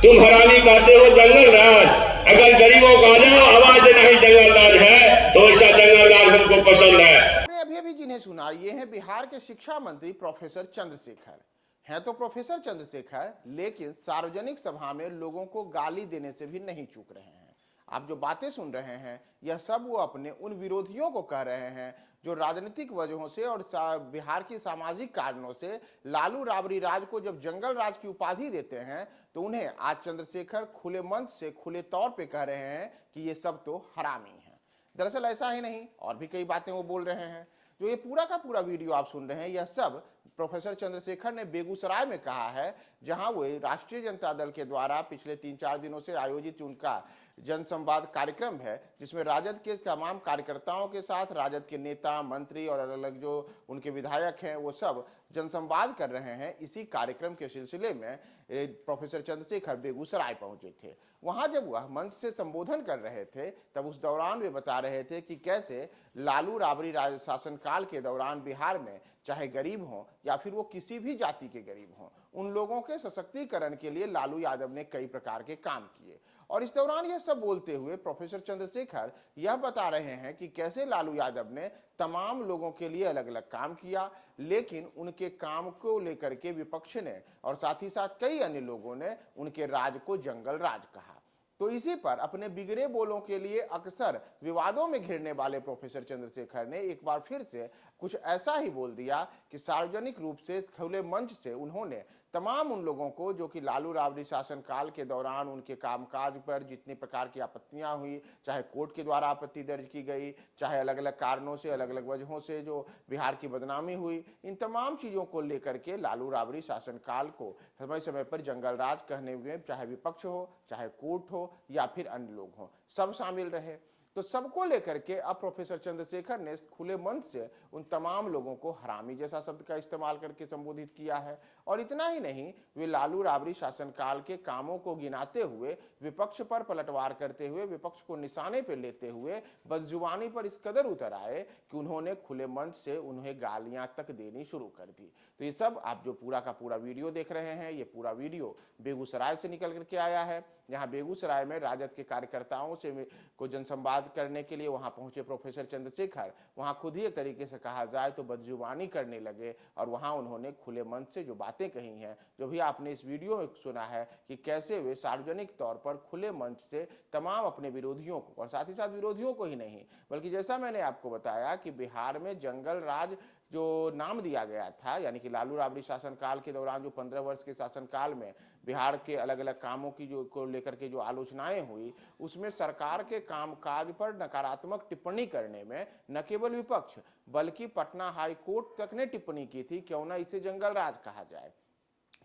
तुम हरामी कहते हो जंगल राज। अगर गरीबों को आ जाओ आवाज नहीं जंगल राज है तो ऐसा जंगल राज हमको पसंद है। अभी जिन्हें सुना ये हैं बिहार के शिक्षा मंत्री प्रोफेसर चंद्रशेखर। हैं तो प्रोफेसर चंद्रशेखर, लेकिन सार्वजनिक सभा में लोगों को गाली देने से भी नहीं चूक रहे हैं। आप जो बातें सुन रहे हैं यह सब वो अपने उन विरोधियों को कह रहे हैं जो राजनीतिक वजहों से और बिहार की सामाजिक कारणों से लालू राबड़ी राज को जब जंगल राज की उपाधि देते हैं तो उन्हें आज चंद्रशेखर खुले मंच से खुले तौर पे कह रहे हैं कि ये सब तो हरामी हैं। दरअसल ऐसा ही नहीं, और भी कई बातें वो बोल रहे हैं। जो ये पूरा का पूरा वीडियो आप सुन रहे हैं यह सब प्रोफेसर चंद्रशेखर ने बेगूसराय में कहा है, जहां वो राष्ट्रीय जनता दल के द्वारा पिछले 3-4 दिनों से आयोजित उनका जनसंवाद कार्यक्रम है, जिसमें राजद के तमाम कार्यकर्ताओं के साथ राजद के नेता, मंत्री और अलग अलग जो उनके विधायक हैं वो सब जनसंवाद कर रहे हैं। इसी कार्यक्रम के सिलसिले में प्रोफेसर चंद्रशेखर बेगूसराय पहुंचे थे। वहां जब वह मंच से संबोधन कर रहे थे तब उस दौरान वे बता रहे थे कि कैसे लालू राबड़ी राज शासनकाल के दौरान बिहार में चाहे गरीब हों या फिर वो किसी भी जाति के गरीब हों, उन लोगों के सशक्तिकरण के लिए लालू यादव ने कई प्रकार के काम किए। और इस दौरान यह सब बोलते हुए प्रोफेसर चंद्रशेखर यह बता रहे हैं कि कैसे लालू यादव ने तमाम लोगों के लिए अलग अलग काम किया, लेकिन उनके काम को लेकर के विपक्ष ने और साथ ही साथ कई अन्य लोगों ने उनके राज को जंगल राज कहा। तो इसी पर अपने बिगड़े बोलों के लिए अक्सर विवादों में घिरने वाले प्रोफेसर चंद्रशेखर ने एक बार फिर से कुछ ऐसा ही बोल दिया कि सार्वजनिक रूप से खुले मंच से उन्होंने तमाम उन लोगों को जो कि लालू राबड़ी शासनकाल के दौरान उनके कामकाज पर जितनी प्रकार की आपत्तियां हुई, चाहे कोर्ट के द्वारा आपत्ति दर्ज की गई, चाहे अलग अलग कारणों से अलग अलग वजहों से जो बिहार की बदनामी हुई, इन तमाम चीज़ों को लेकर के लालू राबड़ी शासनकाल को समय समय पर जंगल राज कहने में चाहे विपक्ष हो, चाहे कोर्ट हो या फिर अन्य लोग हों, सब शामिल रहे। तो सबको लेकर के अब प्रोफेसर चंद्रशेखर ने खुले मंच से उन तमाम लोगों को हरामी जैसा शब्द का इस्तेमाल करके संबोधित किया है। और इतना ही नहीं, वे लालू राबड़ी शासनकाल के कामों को गिनाते हुए विपक्ष पर पलटवार करते हुए, विपक्ष को निशाने पर लेते हुए बदजुबानी पर इस कदर उतर आए कि उन्होंने खुले मंच से उन्हें गालियां तक देनी शुरू कर दी। तो ये सब आप जो पूरा का पूरा वीडियो देख रहे हैं, ये पूरा वीडियो बेगूसराय से निकल करके आया है। यहाँ बेगूसराय में राजद के कार्यकर्ताओं से को जनसंवाद करने के लिए वहां पहुंचे प्रोफेसर चंद्रशेखर वहां खुद ही एक तरीके से कहा जाए तो बदजुबानी करने लगे। और वहां उन्होंने खुले मंच से जो बातें कही हैं, जो भी आपने इस वीडियो में सुना है कि कैसे वे सार्वजनिक तौर पर खुले मंच से तमाम अपने विरोधियों को, और साथ ही साथ विरोधियों को ही नहीं बल्कि जैसा मैंने आपको बताया कि बिहार में जंगल राज जो नाम दिया गया था, यानी कि लालू राबड़ी शासनकाल के दौरान जो 15 वर्ष के शासनकाल में बिहार के अलग अलग कामों की जो को लेकर के जो आलोचनाएं हुई, उसमें सरकार के कामकाज पर नकारात्मक टिप्पणी करने में न केवल विपक्ष बल्कि पटना हाई कोर्ट तक ने टिप्पणी की थी, क्यों ना इसे जंगल राज कहा जाए।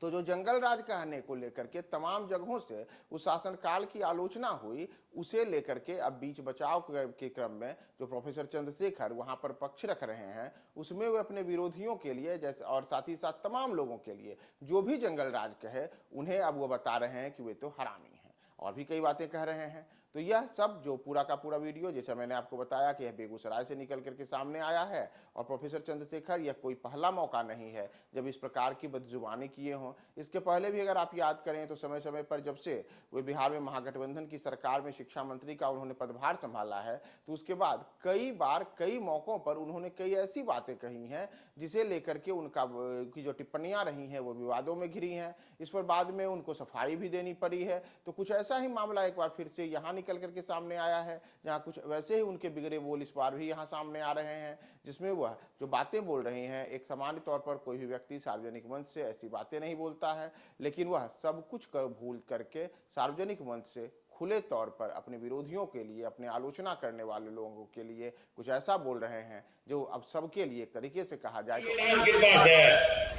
तो जो जंगल राज कहने को लेकर के तमाम जगहों से उस शासनकाल की आलोचना हुई, उसे लेकर के अब बीच बचाव के क्रम में जो प्रोफेसर चंद्रशेखर वहां पर पक्ष रख रहे हैं, उसमें वे अपने विरोधियों के लिए जैसे और साथ ही साथ तमाम लोगों के लिए जो भी जंगल राज कहे, उन्हें अब वो बता रहे हैं कि वे तो हरामी हैं, और भी कई बातें कह रहे हैं। तो यह सब जो पूरा का पूरा वीडियो, जैसे मैंने आपको बताया कि यह बेगूसराय से निकल करके सामने आया है। और प्रोफेसर चंद्रशेखर यह कोई पहला मौका नहीं है जब इस प्रकार की बदजुबानी किए हों। इसके पहले भी अगर आप याद करें तो समय समय पर जब से वे बिहार में महागठबंधन की सरकार में शिक्षा मंत्री का उन्होंने पदभार संभाला है, तो उसके बाद कई बार कई मौकों पर उन्होंने कई ऐसी बातें कही हैं जिसे लेकर के उनका की जो टिप्पणियां रही हैं वो विवादों में घिरी हैं। इस पर बाद में उनको सफाई भी देनी पड़ी है। तो कुछ ऐसा ही मामला एक बार फिर से यहाँ निकल करके सामने आया है, जहां कुछ वैसे ही उनके बिगड़े बोल इस बार भी यहां सामने आ रहे हैं, जिसमें वह जो बातें बोल रहे हैं, एक सामान्य तौर पर कोई भी व्यक्ति सार्वजनिक मंच से ऐसी बातें नहीं बोलता है, लेकिन वह सब कुछ भूल करके सार्वजनिक मंच से खुले तौर पर अपने विरोधियों के लिए, अपने आलोचना करने वाले लोगों के लिए कुछ ऐसा बोल रहे हैं जो अब सबके लिए एक तरीके से कहा जाए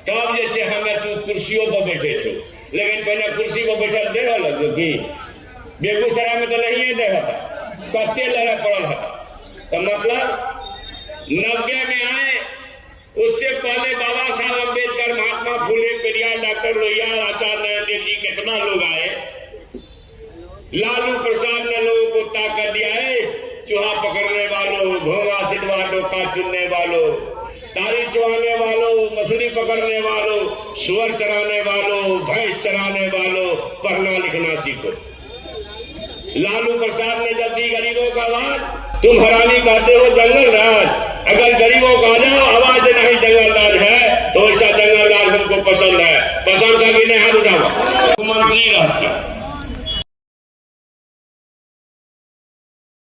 तब जैसे हमें तो कुर्सियों पर बैठे थे, लेकिन पहले कुर्सी पर बैठा दे लगे कि बेगूसराय में तो नहीं है देखा था, कत्ते लड़ा पड़ा था। तो मतलब 90 में आए, उससे पहले बाबा साहब अम्बेडकर, महात्मा फुले, पेरियार, डॉक्टर लोहिया, आचार्य जी, कितना लोग आए। लालू प्रसाद ने लोगों को ताकत दिया है, चूहा पकड़ने वालों, भोंगा सिटवा डोका चुनने वालों, तारी चुहाने वालों, मछली पकड़ने वालों, सुअर चराने वालों, भैंस चराने वालों, पढ़ना लिखना सीखो। लालू प्रसाद ने जब दी गरीबों का आवाज, तुम हरामी कहते हो जंगल राज, अगर गरीबों का आ जाओ आवाज नहीं जंगल राज है तो ऐसा जंगल राज हमको पसंद है। पसंद का भी नहीं हाथ उठावा। मंत्री रहता